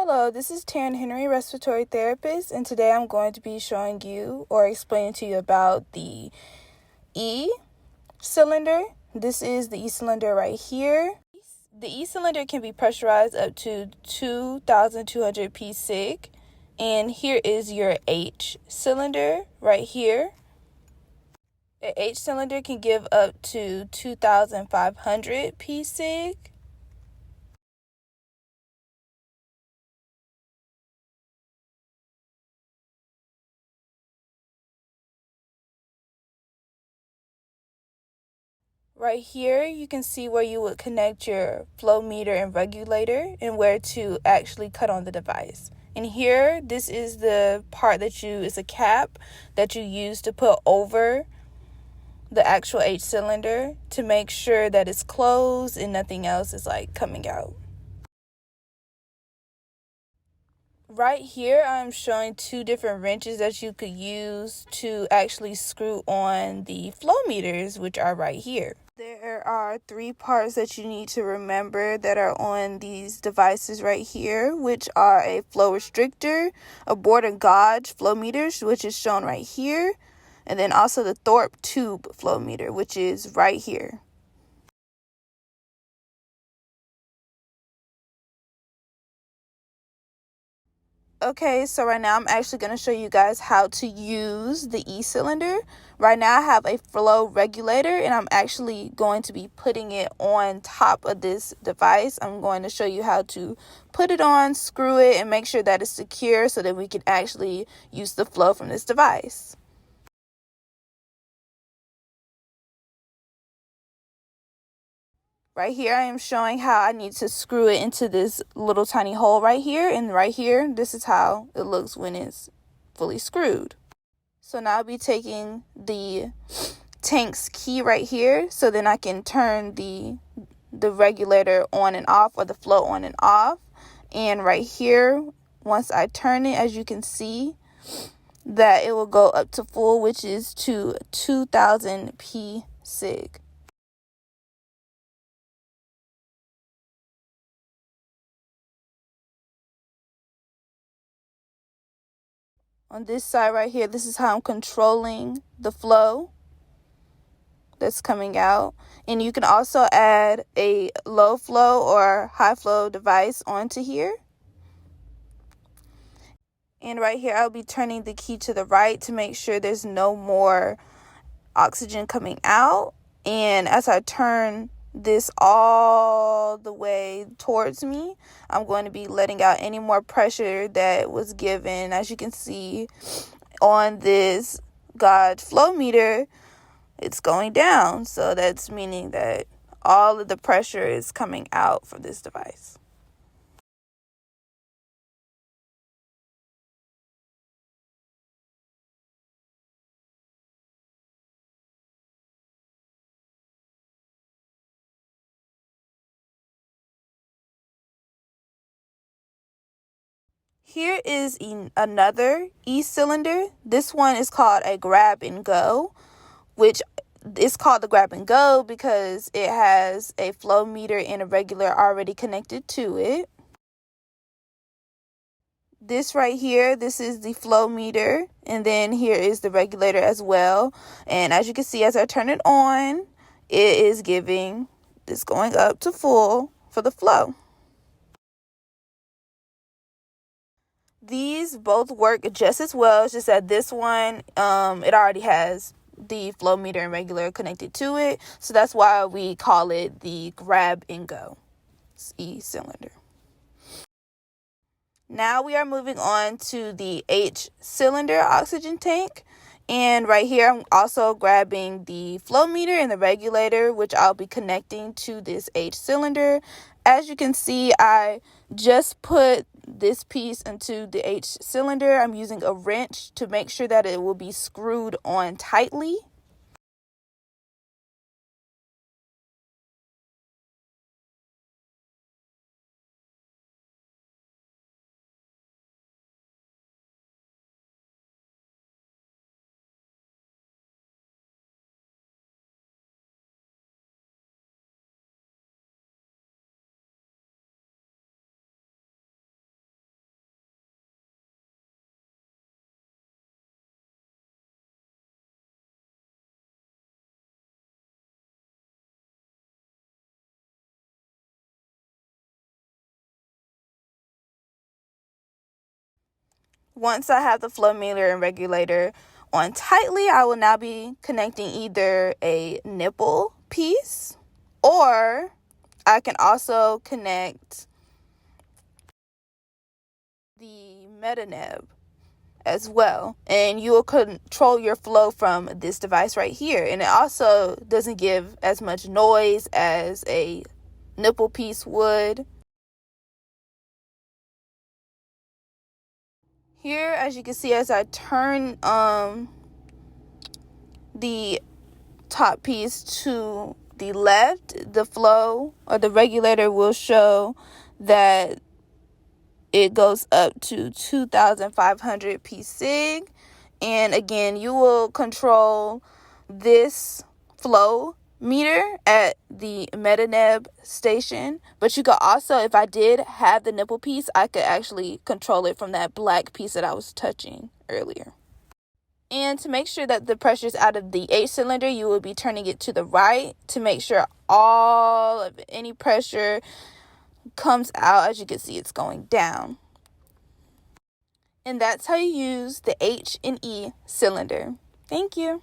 Hello, this is Taryn Henry, respiratory therapist, and today I'm going to be showing you or explaining to you about the E cylinder. This is the E cylinder right here. The E cylinder can be pressurized up to 2,200 psig, and here is your H cylinder right here. The H cylinder can give up to 2,500 psig. Right here, you can see where you would connect your flow meter and regulator and where to actually cut on the device. And here, this is the part is a cap that you use to put over the actual H cylinder to make sure that it's closed and nothing else is coming out. Right here, I'm showing two different wrenches that you could use to actually screw on the flow meters, which are right here. There are three parts that you need to remember that are on these devices right here, which are a flow restrictor, a board and gauge flow meters, which is shown right here, and then also the Thorpe tube flow meter, which is right here. Okay, so right now I'm actually going to show you guys how to use the E cylinder. Right now I have a flow regulator and I'm actually going to be putting it on top of this device. I'm going to show you how to put it on, screw it, and make sure that it's secure so that we can actually use the flow from this device. Right here, I am showing how I need to screw it into this little tiny hole right here. And right here, this is how it looks when it's fully screwed. So now I'll be taking the tank's key right here. So then I can turn the regulator on and off, or the flow on and off. And right here, once I turn it, as you can see, that it will go up to full, which is to 2,000 psig. On this side right here, this is how I'm controlling the flow that's coming out. And you can also add a low flow or high flow device onto here. And right here, I'll be turning the key to the right to make sure there's no more oxygen coming out. And as I turn this all the way towards me, I'm going to be letting out any more pressure that was given. As you can see on this gauge flow meter, it's going down. So that's meaning that all of the pressure is coming out from this device. Here is another E cylinder. This one is called a grab and go, which is called the grab and go because it has a flow meter and a regulator already connected to it. This right here, this is the flow meter, and then here is the regulator as well. And as you can see, as I turn it on, it is giving this going up to full for the flow. These both work just as well. It's just that this one, it already has the flow meter and regulator connected to it. So that's why we call it the grab and go E cylinder. Now we are moving on to the H cylinder oxygen tank. And right here, I'm also grabbing the flow meter and the regulator, which I'll be connecting to this H cylinder. As you can see, I just put this piece into the H cylinder. I'm using a wrench to make sure that it will be screwed on tightly. Once I have the flow meter and regulator on tightly, I will now be connecting either a nipple piece, or I can also connect the meta nib as well, and you will control your flow from this device right here. And it also doesn't give as much noise as a nipple piece would. Here, as you can see, as I turn the top piece to the left, the flow or the regulator will show that it goes up to 2,500 psig. And again, you will control this flow meter at the metaneb station, but you could also, if I did have the nipple piece, I could actually control it from that black piece that I was touching earlier. And to make sure that the pressure is out of the H cylinder, you will be turning it to the right to make sure all of any pressure comes out. As you can see, it's going down. And that's how you use the H and E cylinder. Thank you.